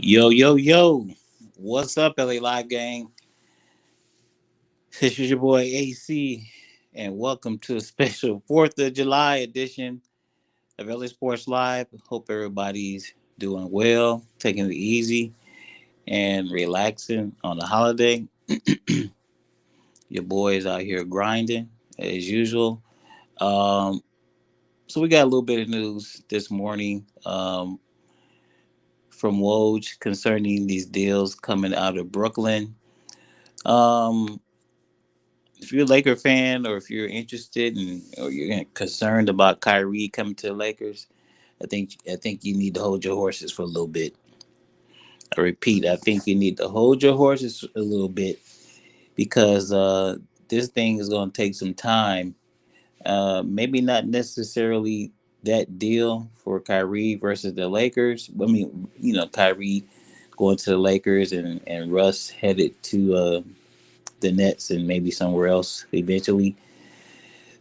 Yo, yo, yo. What's up, LA Live Gang? This is your boy AC, and welcome to a special 4th of July edition of LA Sports Live. Hope everybody's doing well, taking it easy, and relaxing on the holiday. Your boys out here grinding as usual. Um, so, we got a little bit of news this morning from Woj concerning these deals coming out of Brooklyn. Um, if you're a Laker fan or if you're interested in or you're concerned about Kyrie coming to the Lakers, I think you need to hold your horses for a little bit. I repeat, I think you need to hold your horses a little bit because this thing is going to take some time. Maybe not necessarily that deal for Kyrie versus the Lakers. I mean, Kyrie going to the Lakers and Russ headed to the Nets and maybe somewhere else eventually.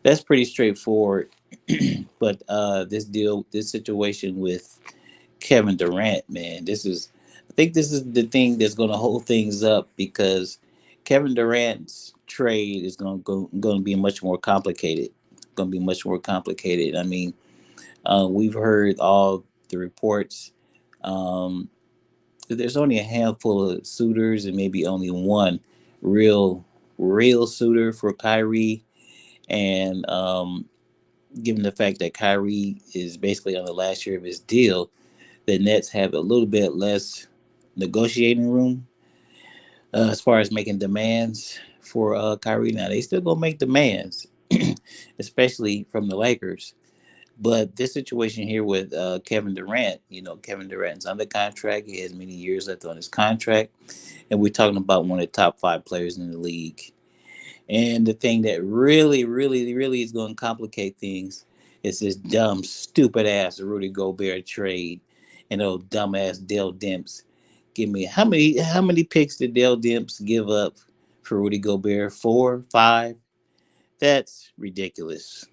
That's pretty straightforward. But this situation with Kevin Durant, man, I think this is the thing that's going to hold things up because Kevin Durant's trade is going to be much more complicated. Going to be much more complicated. I mean, we've heard all the reports. Um, there's only a handful of suitors and maybe only one real, real suitor for Kyrie. And given the fact that Kyrie is basically on the last year of his deal, the Nets have a little bit less negotiating room as far as making demands for Kyrie. Now they still gonna make demands, especially from the Lakers. But this situation here with Kevin Durant, Kevin Durant's under contract. He has many years left on his contract, and we're talking about one of the top 5 players in the league. And the thing that really, really, really is going to complicate things is this dumb, stupid ass Rudy Gobert trade and old dumbass Dell Demps. Give me how many picks did Dell Demps give up for Rudy Gobert? 4, 5? That's ridiculous.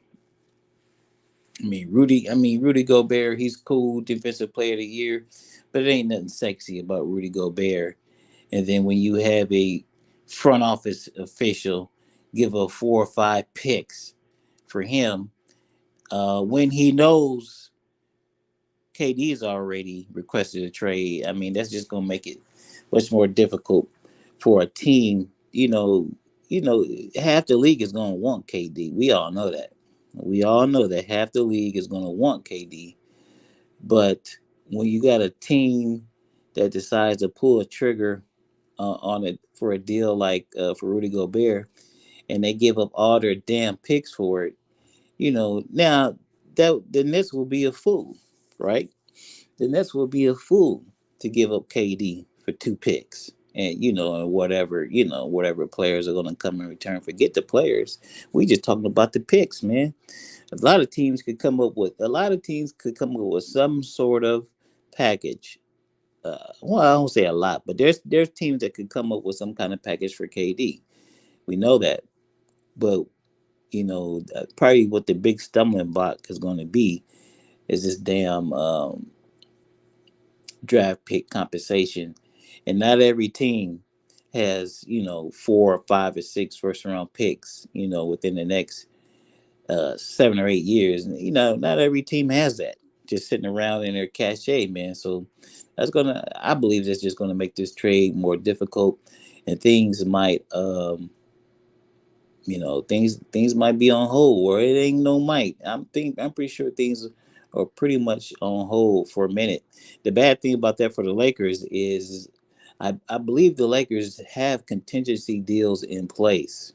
Rudy Gobert, he's cool, defensive player of the year, but it ain't nothing sexy about Rudy Gobert. And then when you have a front office official give up 4 or 5 picks for him, when he knows KD's already requested a trade, I mean that's just gonna make it much more difficult for a team. Half the league is gonna want KD. We all know that. We all know that half the league is gonna want KD. But when you got a team that decides to pull a trigger on it for a deal like for Rudy Gobert, and they give up all their damn picks for it, now that the Nets will be a fool, right? The Nets will be a fool to give up KD for 2 picks. And whatever players are going to come in return. Forget the players. We just talking about the picks, man. A lot of teams could come up with some sort of package. Well, I don't say a lot, but there's teams that could come up with some kind of package for KD. We know that, but probably what the big stumbling block is going to be is this damn draft pick compensation, and not every team has 4 or 5 or 6 first round picks. Within the next 7 or 8 years. Not every team has that just sitting around in their cachet, man. So I believe that's just gonna make this trade more difficult, and things might, things might be on hold, or it ain't no might. I'm pretty sure things are pretty much on hold for a minute. The bad thing about that for the Lakers is, I believe the Lakers have contingency deals in place.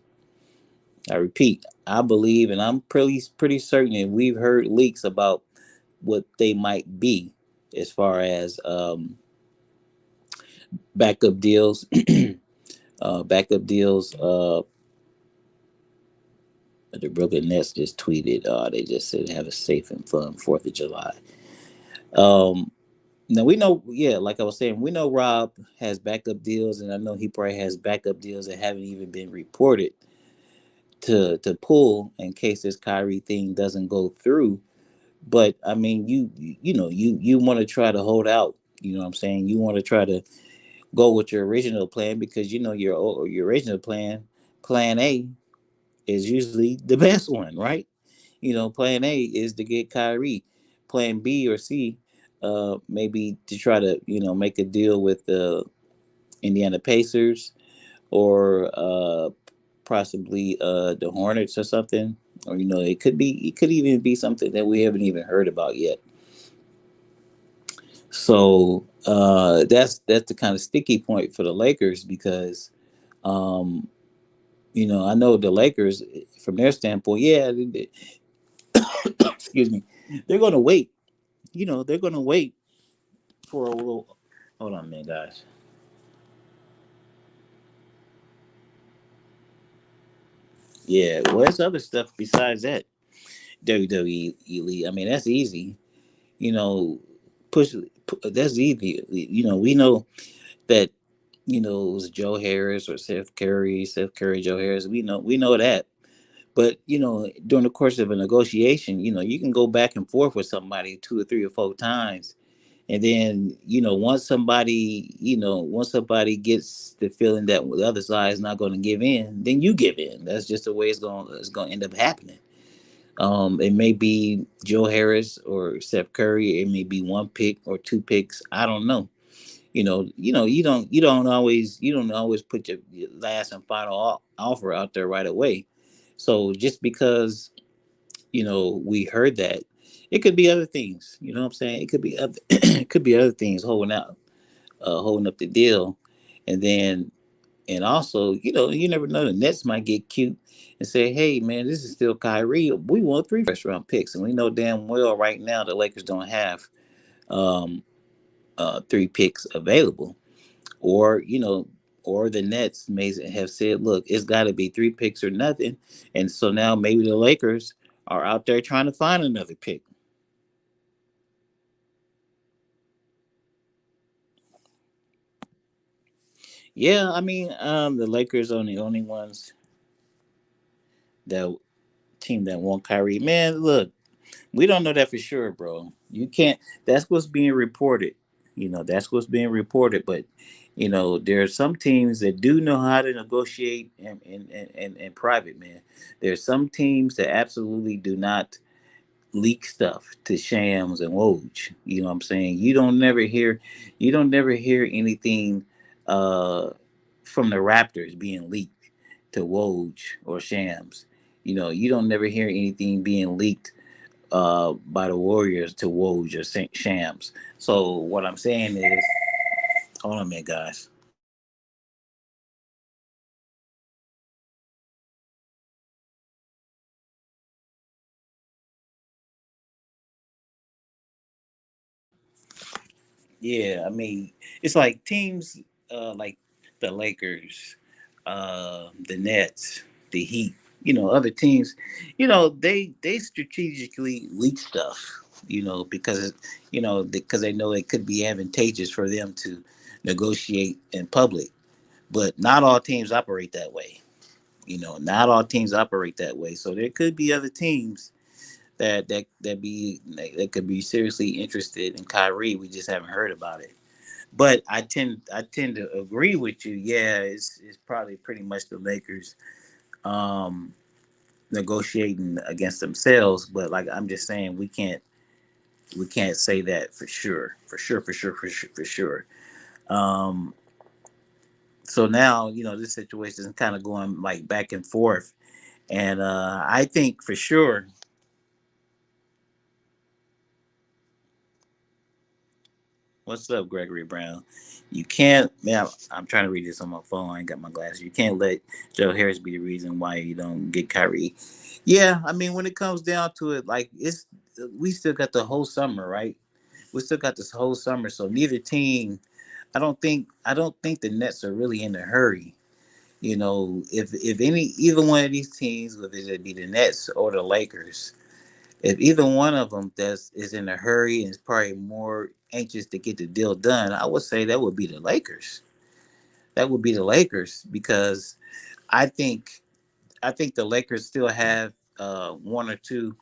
I repeat, I believe, and I'm pretty certain that we've heard leaks about what they might be as far as backup deals. Backup deals. The Brooklyn Nets just tweeted. They just said have a safe and fun 4th of July. Um, Now we know, yeah, like I was saying, we know Rob has backup deals, and I know he probably has backup deals that haven't even been reported to pull in case this Kyrie thing doesn't go through. But I mean, you want to try to hold out You know what I'm saying? You want to try to go with your original plan because you know your original plan A is usually the best one, right? You know, plan A is to get Kyrie. Plan B or C, maybe to try to make a deal with the Indiana Pacers or possibly the Hornets or something. Or it could even be something that we haven't even heard about yet. So that's the kind of sticky point for the Lakers because um, I know the Lakers from their standpoint, yeah, excuse me, they're going to wait. They're going to wait for a little. Hold on, man, guys. Yeah, well, there's other stuff besides that. WWE Elite. I mean, that's easy. You know, that's easy. We know that. It was Joe Harris or Seth Curry, Joe Harris. We know that. But during the course of a negotiation, you can go back and forth with somebody two or three or four times, and then once somebody gets the feeling that the other side is not going to give in, then you give in. That's just the way it's going to end up happening. It may be Joe Harris or Seth Curry. It may be one pick or two picks. I don't know. You don't always put your last and final offer out there right away. So just because we heard that, it could be other things. You know what I'm saying? It could be other it could be other things holding up the deal, and then and also you never know, the Nets might get cute and say, hey man, this is still Kyrie. We want three first round picks, and we know damn well right now the Lakers don't have um three picks available, or or the Nets may have said, look, it's got to be three picks or nothing, and so now maybe the Lakers are out there trying to find another pick. Yeah, I mean, the Lakers are the only ones that team that want Kyrie. Man, look, we don't know that for sure, bro. You can't. That's what's being reported. That's what's being reported. But there are some teams that do know how to negotiate in private, man. There's some teams that absolutely do not leak stuff to Shams and Woj. You know what I'm saying? You don't never hear anything uh from the Raptors being leaked to Woj or Shams. You don't never hear anything being leaked by the Warriors to Woj or Shams. So what I'm saying is, hold on a minute, guys. Yeah, I mean, it's like teams like the Lakers, the Nets, the Heat, other teams, they strategically leak stuff, because they know it could be advantageous for them to negotiate in public. But not all teams operate that way. Not all teams operate that way. So there could be other teams that could be seriously interested in Kyrie. We just haven't heard about it. But I tend to agree with you. Yeah, it's probably pretty much the Lakers um, negotiating against themselves. But like I'm just saying, we can't say that for sure, for sure, for sure, for sure, for sure. Um, so now this situation is kind of going like back and forth, and I think for sure. What's up, Gregory Brown? You can't, man. I'm trying to read this on my phone. I ain't got my glasses. You can't let Joe Harris be the reason why you don't get Kyrie. Yeah, I mean, when it comes down to it, like we still got the whole summer, right? We still got this whole summer, so neither team. I don't think the Nets are really in a hurry. If either one of these teams, whether it be the Nets or the Lakers, if either one of them is in a hurry and is probably more anxious to get the deal done, I would say that would be the Lakers. That would be the Lakers because I think I think the Lakers still have one or two.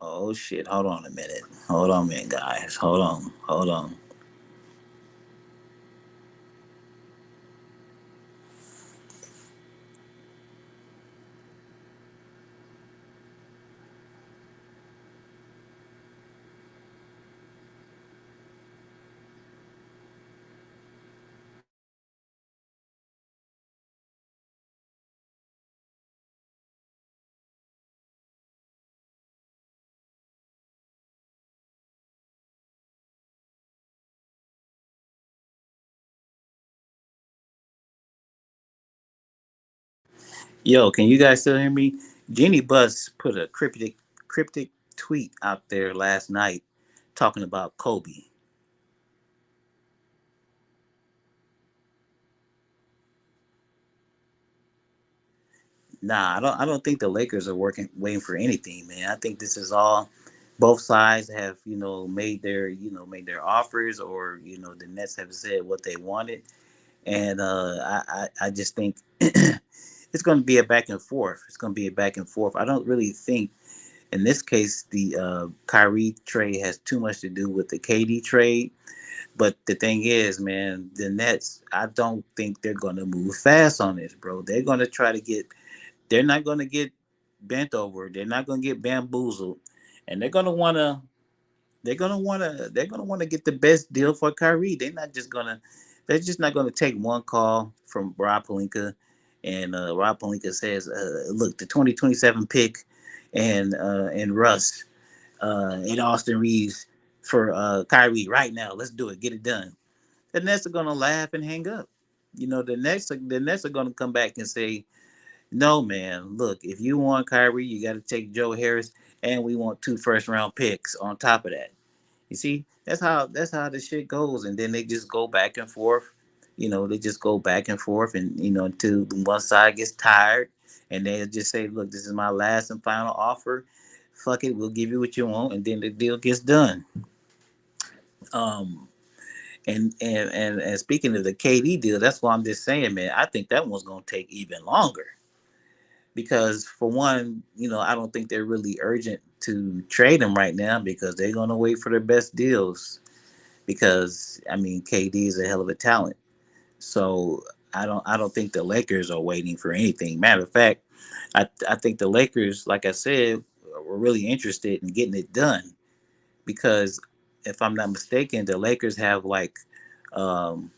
Oh shit! Hold on a minute. Hold on a minute, guys. Hold on. Hold on. Yo, can you guys still hear me? Jenny Buss put a cryptic tweet out there last night talking about Kobe. Nah, I don't think the Lakers are working waiting for anything, man. I think this is all both sides have, made their offers, or, the Nets have said what they wanted. And I just think it's going to be a back and forth. It's going to be a back and forth. I don't really think in this case the Kyrie trade has too much to do with the KD trade. But the thing is, man, the Nets, I don't think they're going to move fast on this, bro. They're going to try to get, they're not going to get bent over. They're not going to get bamboozled. And they're gonna want to get the best deal for Kyrie. They're just not gonna take one call from Rob Palinka, and Rob Palinka says, "Look, the 2027 pick, and Russ, and Austin Reeves for Kyrie right now. Let's do it. Get it done." The Nets are gonna laugh and hang up. The Nets are gonna come back and say, "No, man. Look, if you want Kyrie, you got to take Joe Harris, and we want 2 first round picks on top of that." You see, that's how the shit goes, and then they just go back and forth. They just go back and forth, and until one side gets tired, and they just say, "Look, this is my last and final offer. Fuck it, we'll give you what you want," and then the deal gets done. Um, and speaking of the KD deal, that's why I'm just saying, man, I think that one's gonna take even longer because for one, I don't think they're really urgent to trade him right now because they're gonna wait for their best deals because I mean KD is a hell of a talent. So I don't think the Lakers are waiting for anything. Matter of fact, I think the Lakers, like I said, were really interested in getting it done because if I'm not mistaken, the Lakers have like um,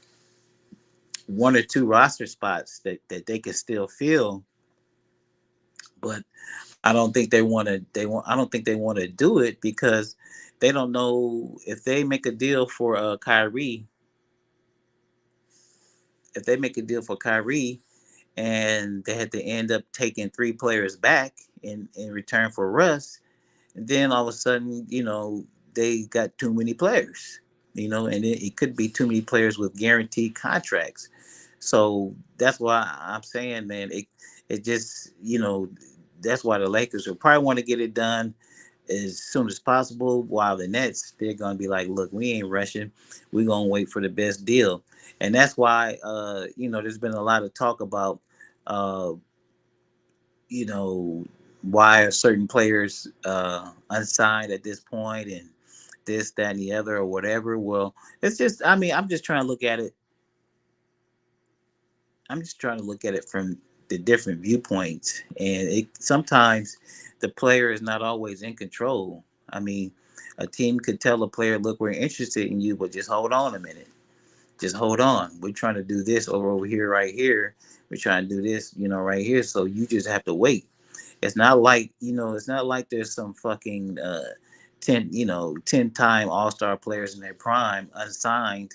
one or two roster spots that they can still fill, but I don't think I don't think they want to do it because they don't know if they make a deal for Kyrie. If they make a deal for Kyrie, and they had to end up taking 3 players back in return for Russ, and then all of a sudden, they got too many players, and it could be too many players with guaranteed contracts. So that's why I'm saying, man, it just, that's why the Lakers will probably want to get it done as soon as possible. While the Nets, they're gonna be like, look, we ain't rushing. We're gonna wait for the best deal. And that's why there's been a lot of talk about uh, you know, why are certain players unsigned at this point and this, that, and the other or whatever. Well, it's just I mean, I'm just trying to look at it from the different viewpoints, and it sometimes the player is not always in control. I mean, a team could tell a player, "Look, we're interested in you, but just hold on a minute. Just hold on. We're trying to do this over here, right here. We're trying to do this, right here. So you just have to wait." It's not like there's some fucking 10-time All-Star players in their prime unsigned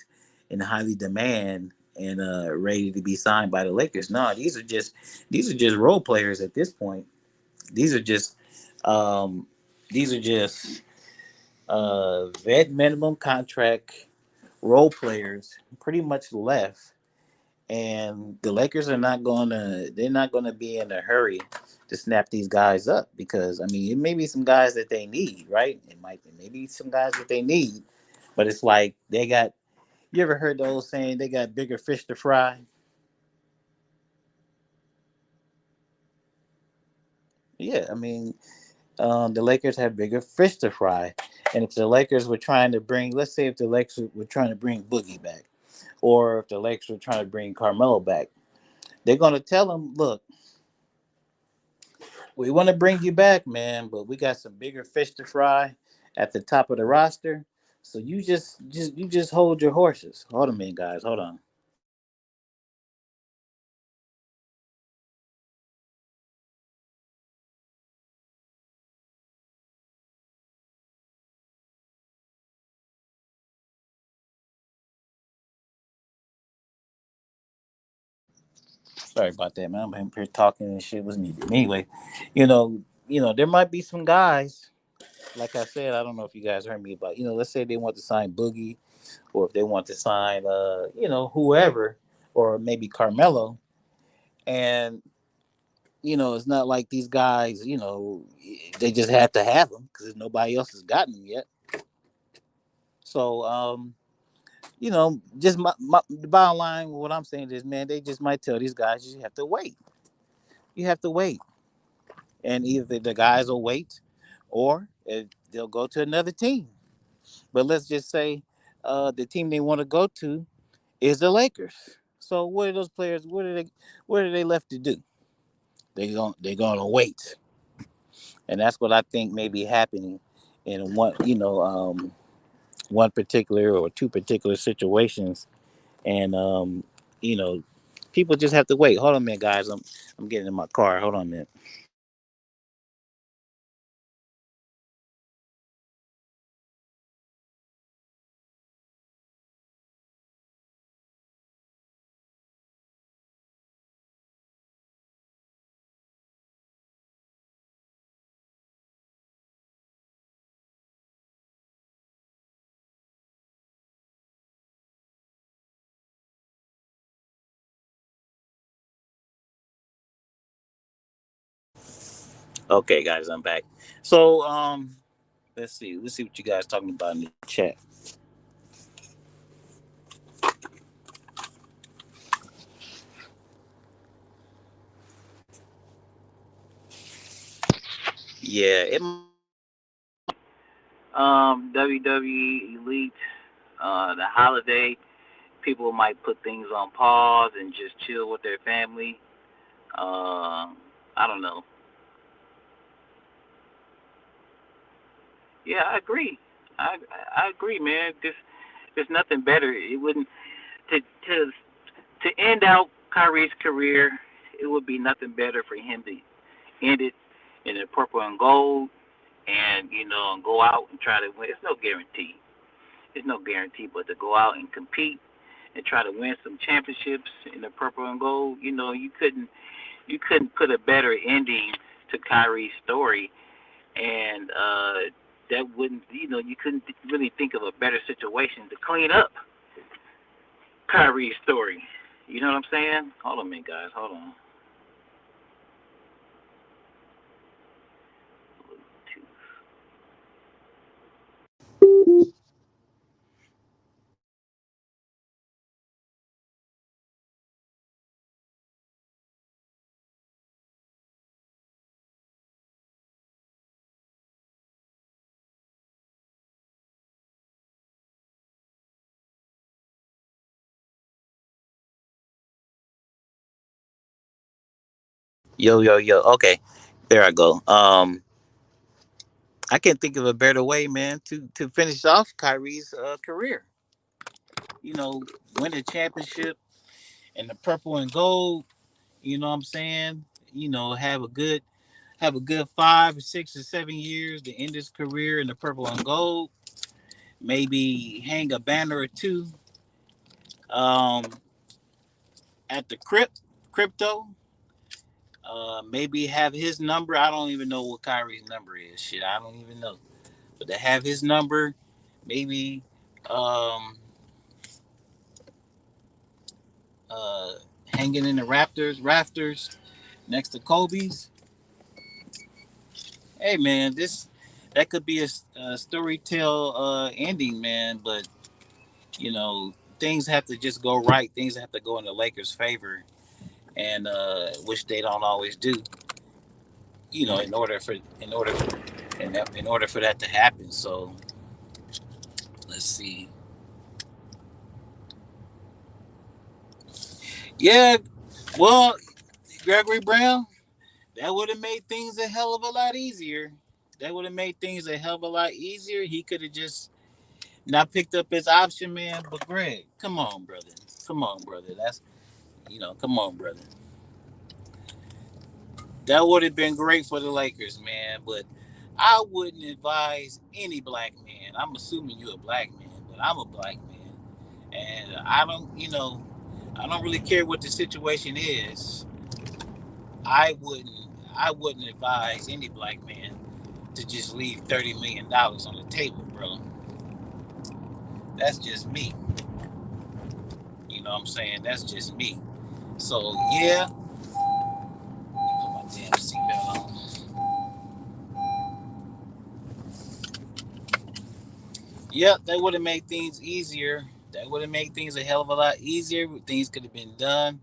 in highly demand and ready to be signed by the Lakers. No, these are just role players at this point. These are just um these are just vet minimum contract role players pretty much left, and the Lakers are not gonna be in a hurry to snap these guys up because I mean it may be some guys that they need, right? It may be some guys that they need, but it's like they got. You ever heard the old saying they got bigger fish to fry? Yeah, I mean The Lakers have bigger fish to fry. And if the Lakers were trying to bring, let's say, if the Lakers were trying to bring Boogie back, or if the Lakers were trying to bring Carmelo back, they're going to tell him, look, we want to bring you back, man, but we got some bigger fish to fry at the top of the roster. So you just hold your horses. Hold on, man, guys. Hold on. Sorry about that, man. I'm here talking and shit was needed. Anyway, you know, there might be some guys. Like I said, I don't know if you guys heard me about. Let's say they want to sign Boogie, or if they want to sign, whoever, or maybe Carmelo, and it's not like these guys, they just have to have them because nobody else has gotten them yet. So, just the bottom line, what I'm saying is, man, they just might tell these guys, you have to wait. You have to wait, and either the guys will wait, or they'll go to another team. But let's just say, the team they want to go to is the Lakers. So what are those players? What are they left to do? They're gonna wait, and that's what I think may be happening in one particular or two particular situations, and you know, people just have to wait. Hold on a minute, guys. I'm getting in my car. Hold on a minute. Okay, guys, I'm back. So let's see. Let's see what you guys talking about in the chat. Yeah, WWE Elite, the holiday. People might put things on pause and just chill with their family. I don't know. Yeah, I agree. I agree, man. There's nothing better. It wouldn't to end out Kyrie's career. It would be nothing better for him to end it in the purple and gold, and go out and try to win. It's no guarantee. There's no guarantee, but to go out and compete and try to win some championships in the purple and gold. You couldn't put a better ending to Kyrie's story, and that wouldn't you couldn't really think of a better situation to clean up Kyrie's story. You know what I'm saying? Hold on a minute, guys. Hold on. Yo, yo, yo. Okay, there I go. I can't think of a better way, man, to finish off Kyrie's career. Win a championship in the purple and gold. You know what I'm saying? Have a good 5 or 6 or 7 years to end his career in the purple and gold. Maybe hang a banner or two um, at the crypto. Maybe have his number. I don't even know what Kyrie's number is. Shit, I don't even know. But to have his number, maybe um, uh, hanging in the rafters next to Kobe's. Hey man, that could be a story tell ending, man. But things have to just go right. Things have to go in the Lakers' favor, and which they don't always do. In order and that, in order for that to happen. So let's see. Yeah, well, Gregory Brown, that would have made things a hell of a lot easier. That would have made things a hell of a lot easier. He could have just not picked up his option, man. But Greg, come on, brother. Come on, brother. That's come on, brother. That would have been great for the Lakers, man. But I wouldn't advise any black man. I'm assuming you're a black man, but I'm a black man, and I don't really care what the situation is. I wouldn't, I wouldn't advise any black man to just leave $30 million on the table, bro. That's just me. You know what I'm saying? That's just me. So yeah, put my damn seatbelt on. Yep, that would have made things easier. That would have made things a hell of a lot easier. Things could have been done.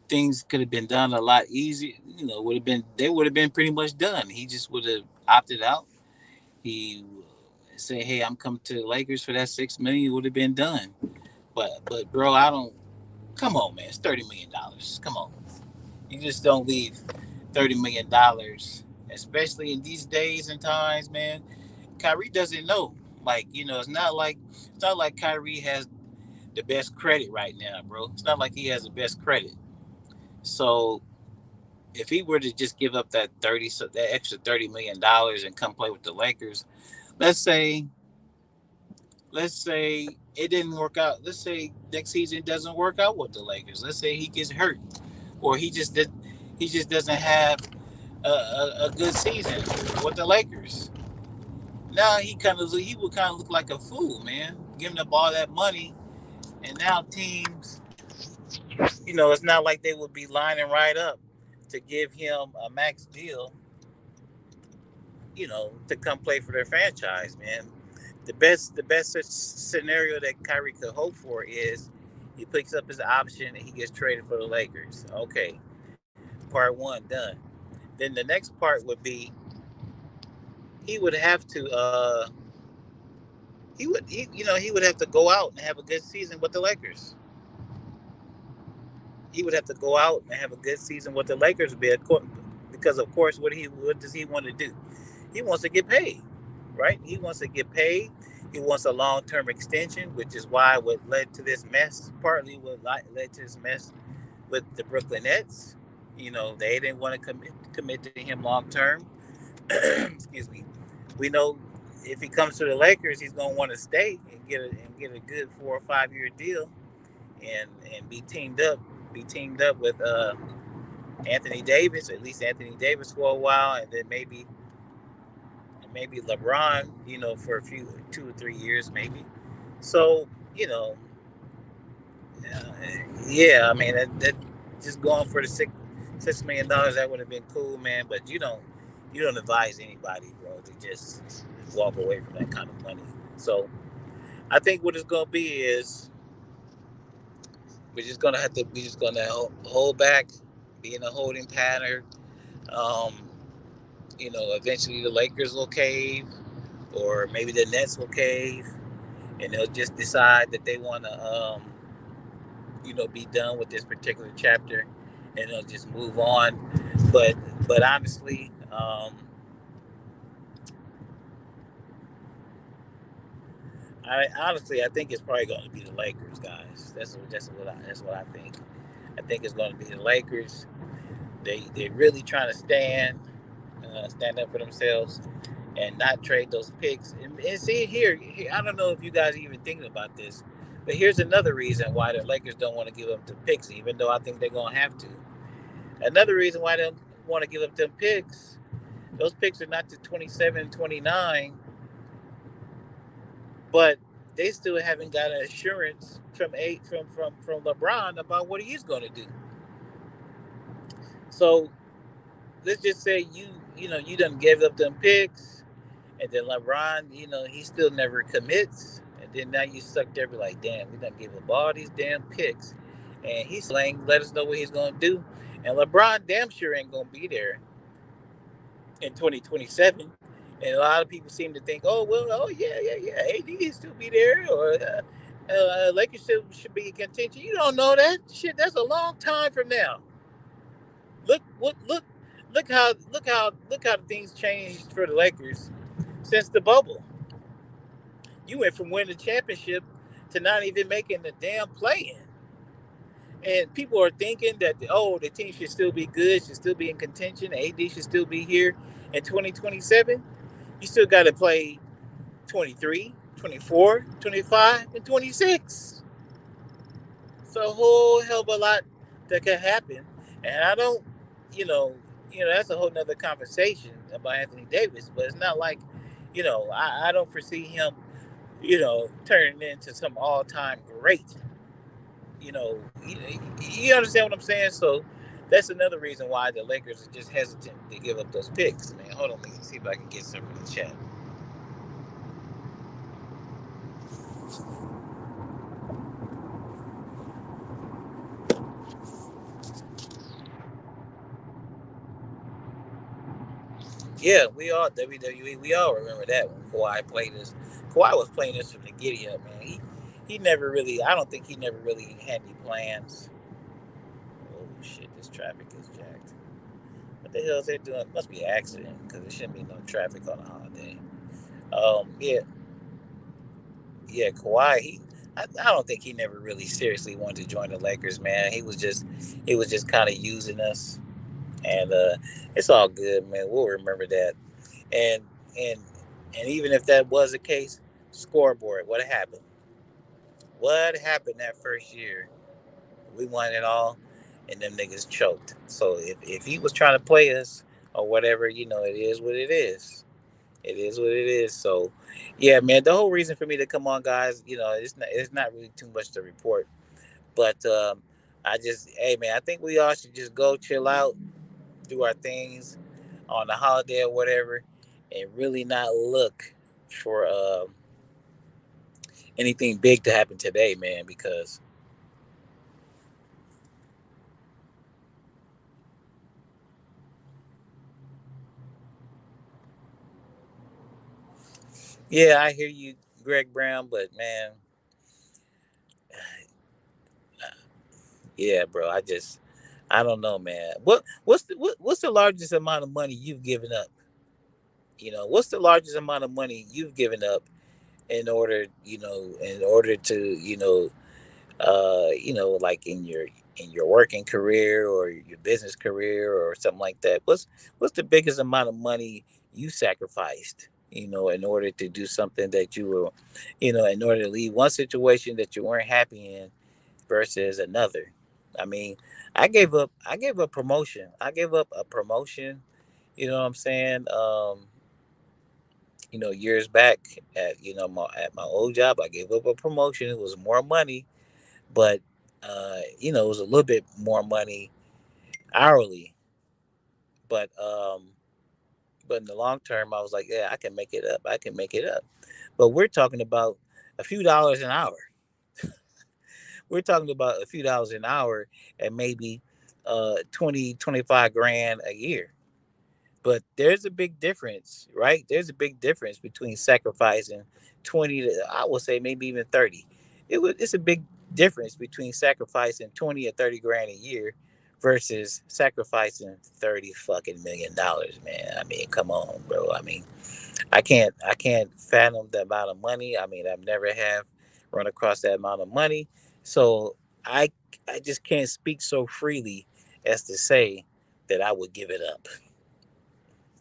Things could have been done a lot easier. Would have been they would have been pretty much done. He just would have opted out. He said, "Hey, I'm coming to the Lakers for that 6 million." It would have been done. But bro, I don't. Come on, man. It's $30 million. Come on. You just don't leave $30 million, especially in these days and times, man. Kyrie doesn't know. Like, it's not like Kyrie has the best credit right now, bro. It's not like he has the best credit. So if he were to just give up that extra $30 million and come play with the Lakers, let's say let's say it didn't work out. Let's say next season it doesn't work out with the Lakers. Let's say he gets hurt, or he just doesn't have a good season with the Lakers. Now he would kind of look like a fool, man, giving up all that money, and now teams, it's not like they would be lining right up to give him a max deal, to come play for their franchise, man. The best scenario that Kyrie could hope for is he picks up his option and he gets traded for the Lakers. Okay, part one done. Then the next part would be he would have to he would have to go out and have a good season with the Lakers. He would have to go out and have a good season with the Lakers because of course what does he want to do? He wants to get paid, right? He wants to get paid. He wants a long term extension, which is why what led to this mess. Partly what led to this mess with the Brooklyn Nets. They didn't want to commit to him long term. Excuse me. We know if he comes to the Lakers, he's going to want to stay and get a good 4 or 5 year deal, and be teamed up with Anthony Davis, at least Anthony Davis for a while, and then maybe LeBron, for a few 2 or 3 years maybe. So uh, yeah, I mean that just going for the $6 million, that would have been cool, man. But you don't advise anybody, bro, to just walk away from that kind of money. So I think what it's gonna be is we're just gonna hold back, be in a holding pattern. Um, eventually the Lakers will cave, or maybe the Nets will cave, and they'll just decide that they want to, be done with this particular chapter, and they'll just move on. But honestly, I think it's probably going to be the Lakers, guys. That's what I think. I think it's going to be the Lakers. They're really trying to stand up for themselves, and not trade those picks. And see here, I don't know if you guys are even thinking about this, but here's another reason why the Lakers don't want to give up the picks, even though I think they're going to have to. Another reason why they don't want to give up them picks, those picks are not to 27, 29, but they still haven't got an assurance from LeBron about what he's going to do. So let's just say you done gave up them picks, and then LeBron, he still never commits. And then now you suck there, be like, damn, we done give up all these damn picks. And he's still ain't let us know what he's going to do. And LeBron damn sure ain't going to be there in 2027. And a lot of people seem to think, oh well, oh yeah, yeah, yeah, AD will still be there, or Lakers still should be in contention. You don't know that shit. That's a long time from now. Look, look how the things changed for the Lakers since the bubble. You went from winning the championship to not even making the damn play in. And people are thinking that the team should still be good, should still be in contention. AD should still be here in 2027. You still got to play 23, 24, 25, and 26. It's a whole hell of a lot that could happen. And I don't, you know, that's a whole nother conversation about Anthony Davis. But it's not like, I don't foresee him, turning into some all-time great. You understand what I'm saying? So that's another reason why the Lakers are just hesitant to give up those picks. Man, hold on, let me see if I can get some from the chat. Yeah, we all WWE. We all remember that when Kawhi played us. Kawhi was playing us from the giddy up, man. He never really. I don't think he never really had any plans. Oh shit! This traffic is jacked. What the hell is they doing? Must be an accident because there shouldn't be no traffic on a holiday. Yeah, yeah. Kawhi. I don't think he never really seriously wanted to join the Lakers, man. He was just kind of using us, and it's all good, man. We'll remember that. And and and even if that was the case, scoreboard, what happened? What happened that first year? We won it all, and them niggas choked. So if he was trying to play us or whatever, it is what it is. It is what it is. So, yeah, man. The whole reason for me to come on, guys, it's not really too much to report. But hey, man, I think we all should just go chill out, do our things on the holiday or whatever, and really not look for anything big to happen today, man. Because yeah, I hear you, Greg Brown, but man, yeah, bro, I don't know, man. What's the largest amount of money you've given up? What's the largest amount of money you've given up in order to like in your working career or your business career or something like that. What's the biggest amount of money you sacrificed, in order to do something that you were, in order to leave one situation that you weren't happy in versus another. I mean, I gave up promotion. I gave up a promotion, you know what I'm saying? Years back at my old job, I gave up a promotion. It was more money, but it was a little bit more money hourly. But in the long term, I was like, yeah, I can make it up. I can make it up. But we're talking about a few dollars an hour. We're talking about a few dollars an hour and maybe 20, 25 grand a year. But there's a big difference, right? There's a big difference between sacrificing 20 to, I would say, maybe even 30. It's a big difference between sacrificing 20 or 30 grand a year versus sacrificing 30 fucking $1 million, man. I mean, come on, bro. I mean, I can't fathom the amount of money. I mean, I've never have run across that amount of money. So I I just can't speak so freely as to say that I would give it up,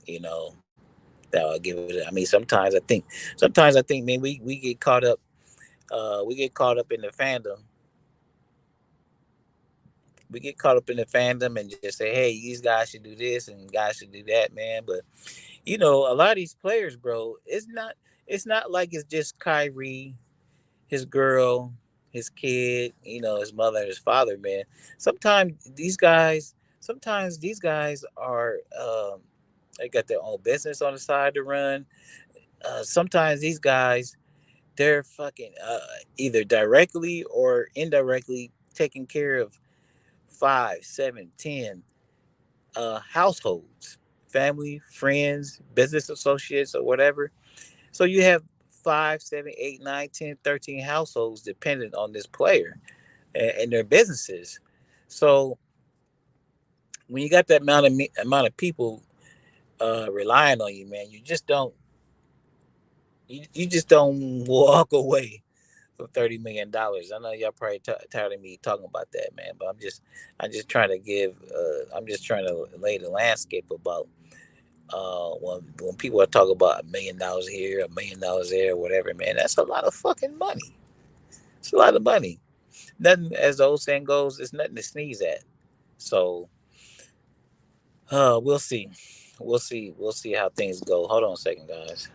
you know, that I'll give it. I mean, sometimes I think, man, we get caught up in the fandom. We get caught up in the fandom and just say, hey, these guys should do this and guys should do that, man. But a lot of these players, bro, it's not like it's just Kyrie, his girl, his kid, his mother and his father, man. Sometimes these guys are they got their own business on the side to run. Sometimes these guys, they're fucking either directly or indirectly taking care of 5, 7, 10 households. family, friends, business associates, or whatever. So you have 5, 7, 8, 9, 10, 13 households dependent on this player and their businesses. So when you got that amount of people relying on you, man, you just don't walk away from $30 million. I know y'all probably tired of me talking about that, man, but I'm just trying to I'm just trying to lay the landscape about when people are talking about $1 million here, $1 million there, whatever, man. That's a lot of fucking money. It's a lot of money. Nothing, as the old saying goes, it's nothing to sneeze at. So, we'll see. We'll see. We'll see how things go. Hold on a second, guys.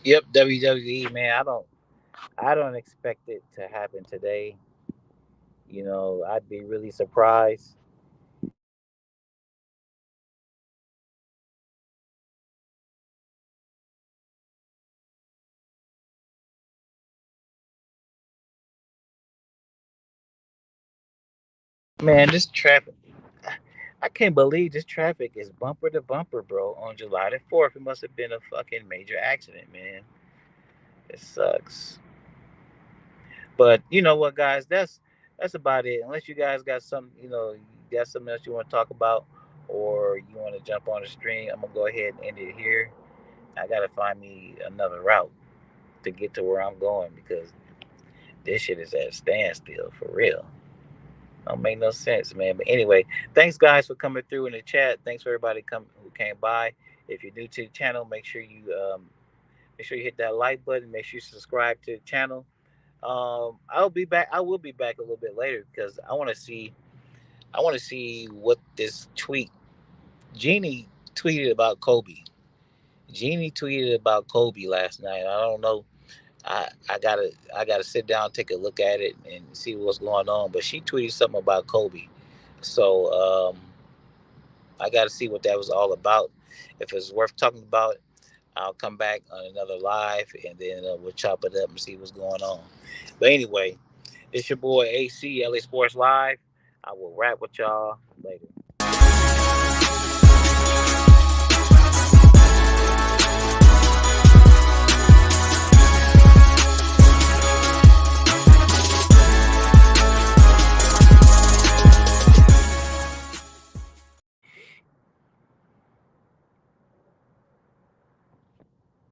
Yep, WWE, man. I don't expect it to happen today. I'd be really surprised. Man, this traffic. I can't believe this traffic is bumper to bumper, bro, on July the 4th. It must have been a fucking major accident, man. It sucks. But you know what, guys? That's about it. Unless you guys got you got something else you want to talk about, or you want to jump on the stream, I'm gonna go ahead and end it here. I gotta find me another route to get to where I'm going because this shit is at a standstill for real. Don't make no sense, man. But anyway, thanks guys for coming through in the chat. Thanks for everybody who came by. If you're new to the channel, make sure you hit that like button. Make sure you subscribe to the channel. I'll be back. I will be back a little bit later because I want to see what this tweet. Jeannie tweeted about Kobe. Jeannie tweeted about Kobe last night. I don't know. I gotta sit down, take a look at it, and see what's going on. But she tweeted something about Kobe, so I gotta see what that was all about. If it's worth talking about, I'll come back on another live, and then we'll chop it up and see what's going on. But anyway, it's your boy AC LA Sports Live. I will rap with y'all.